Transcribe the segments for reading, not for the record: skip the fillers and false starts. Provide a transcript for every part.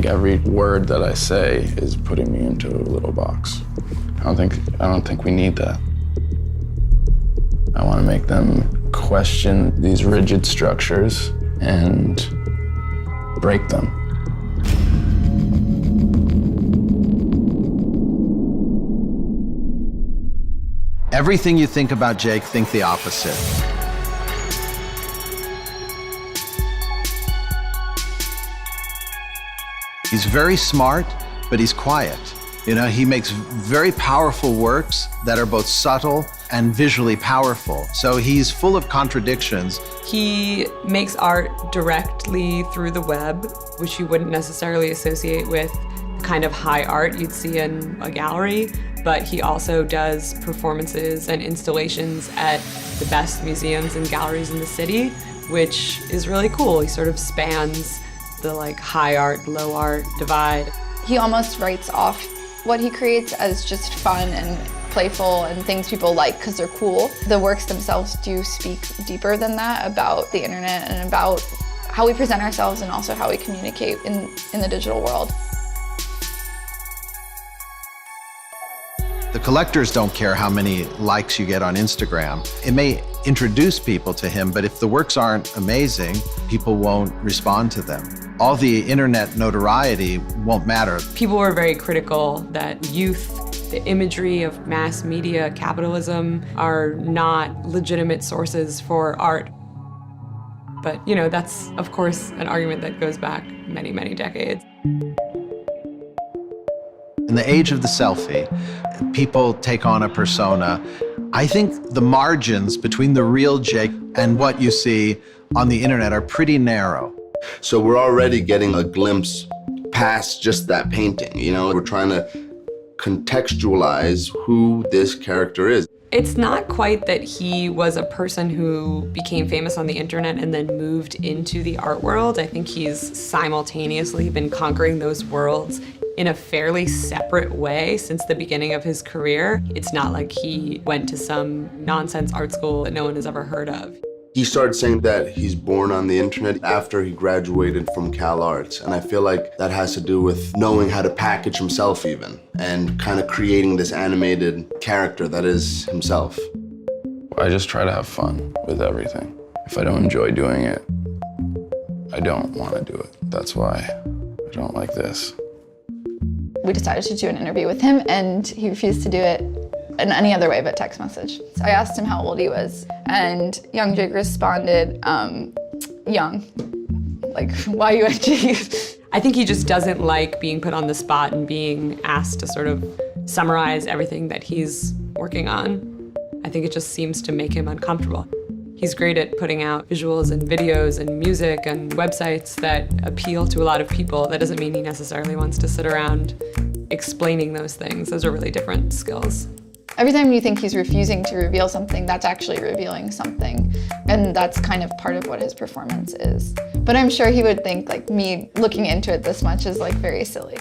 think every word that I say is putting me into a little box. I don't think we need that. I want to make them question these rigid structures and break them. Everything you think about Jake, think the opposite. He's very smart, but he's quiet. You know, he makes very powerful works that are both subtle and visually powerful. So he's full of contradictions. He makes art directly through the web, which you wouldn't necessarily associate with the kind of high art you'd see in a gallery. But he also does performances and installations at the best museums and galleries in the city, which is really cool. He sort of spans the high art, low art divide. He almost writes off what he creates as just fun and playful and things people like because they're cool. The works themselves do speak deeper than that about the internet and about how we present ourselves and also how we communicate in the digital world. The collectors don't care how many likes you get on Instagram. It may introduce people to him, but if the works aren't amazing, people won't respond to them. All the internet notoriety won't matter. People were very critical that youth, the imagery of mass media capitalism are not legitimate sources for art. But, you know, that's, of course, an argument that goes back many, many decades. In the age of the selfie, people take on a persona. I think the margins between the real Jake and what you see on the internet are pretty narrow. So we're already getting a glimpse past just that painting, you know? We're trying to contextualize who this character is. It's not quite that he was a person who became famous on the internet and then moved into the art world. I think he's simultaneously been conquering those worlds in a fairly separate way since the beginning of his career. It's not like he went to some nonsense art school that no one has ever heard of. He started saying that he's born on the internet after he graduated from Cal Arts, and I feel like that has to do with knowing how to package himself even, and kind of creating this animated character that is himself. I just try to have fun with everything. If I don't enjoy doing it, I don't want to do it. That's why I don't like this. We decided to do an interview with him and he refused to do it in any other way but text message. So I asked him how old he was and young Jake responded, young. Like, why UNG? I think he just doesn't like being put on the spot and being asked to sort of summarize everything that he's working on. I think it just seems to make him uncomfortable. He's great at putting out visuals and videos and music and websites that appeal to a lot of people. That doesn't mean he necessarily wants to sit around explaining those things. Those are really different skills. Every time you think he's refusing to reveal something, that's actually revealing something. And that's kind of part of what his performance is. But I'm sure he would think like me looking into it this much is like very silly.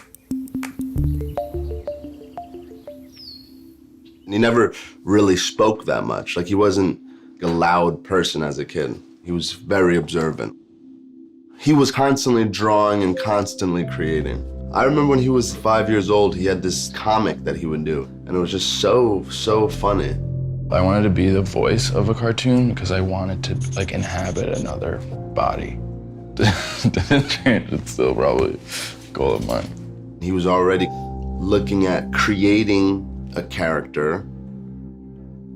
He never really spoke that much. Like he wasn't a loud person as a kid. He was very observant. He was constantly drawing and constantly creating. I remember when he was 5 years old, he had this comic that he would do, and it was just so funny. I wanted to be the voice of a cartoon because I wanted to inhabit another body. Didn't change, it's still probably a goal of mine. He was already looking at creating a character,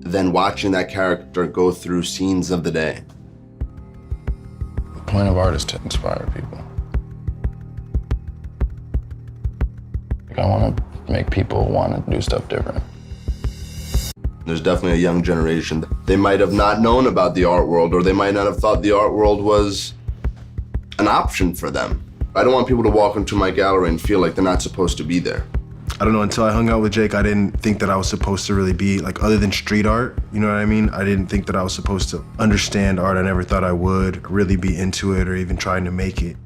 then watching that character go through scenes of the day. The point of art is to inspire people. I want to make people want to do stuff different. There's definitely a young generation. They might have not known about the art world, or they might not have thought the art world was an option for them. I don't want people to walk into my gallery and feel like they're not supposed to be there. I don't know, until I hung out with Jake, I didn't think that I was supposed to really be, other than street art, you know what I mean? I didn't think that I was supposed to understand art. I never thought I would really be into it or even trying to make it.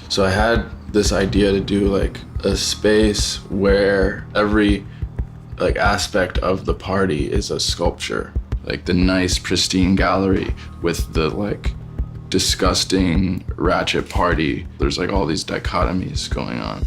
So I had this idea to do a space where every aspect of the party is a sculpture. The nice, pristine gallery with the disgusting, ratchet party. There's all these dichotomies going on.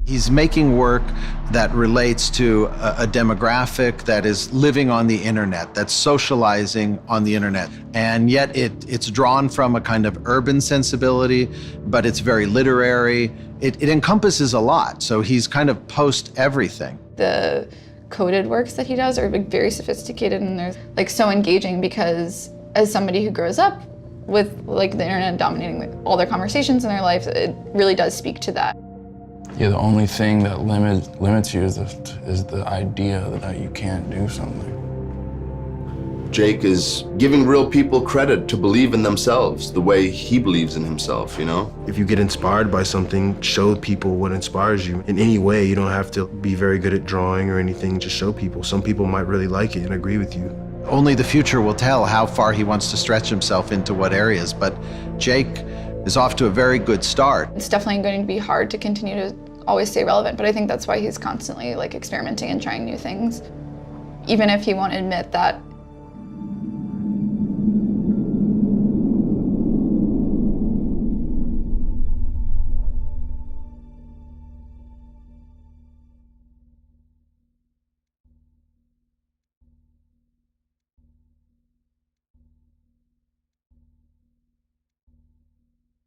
He's making work that relates to a demographic that is living on the internet, that's socializing on the internet. And yet it's drawn from a kind of urban sensibility, but it's very literary. It encompasses a lot, so he's kind of post everything. The coded works that he does are like very sophisticated, and they're like so engaging because as somebody who grows up with like the internet dominating like all their conversations in their life, it really does speak to that. Yeah, the only thing that limits you is the idea that you can't do something. Jake is giving real people credit to believe in themselves the way he believes in himself, you know? If you get inspired by something, show people what inspires you. In any way, you don't have to be very good at drawing or anything, just show people. Some people might really like it and agree with you. Only the future will tell how far he wants to stretch himself into what areas, but Jake is off to a very good start. It's definitely going to be hard to continue to always stay relevant, but I think that's why he's constantly like experimenting and trying new things. Even if he won't admit that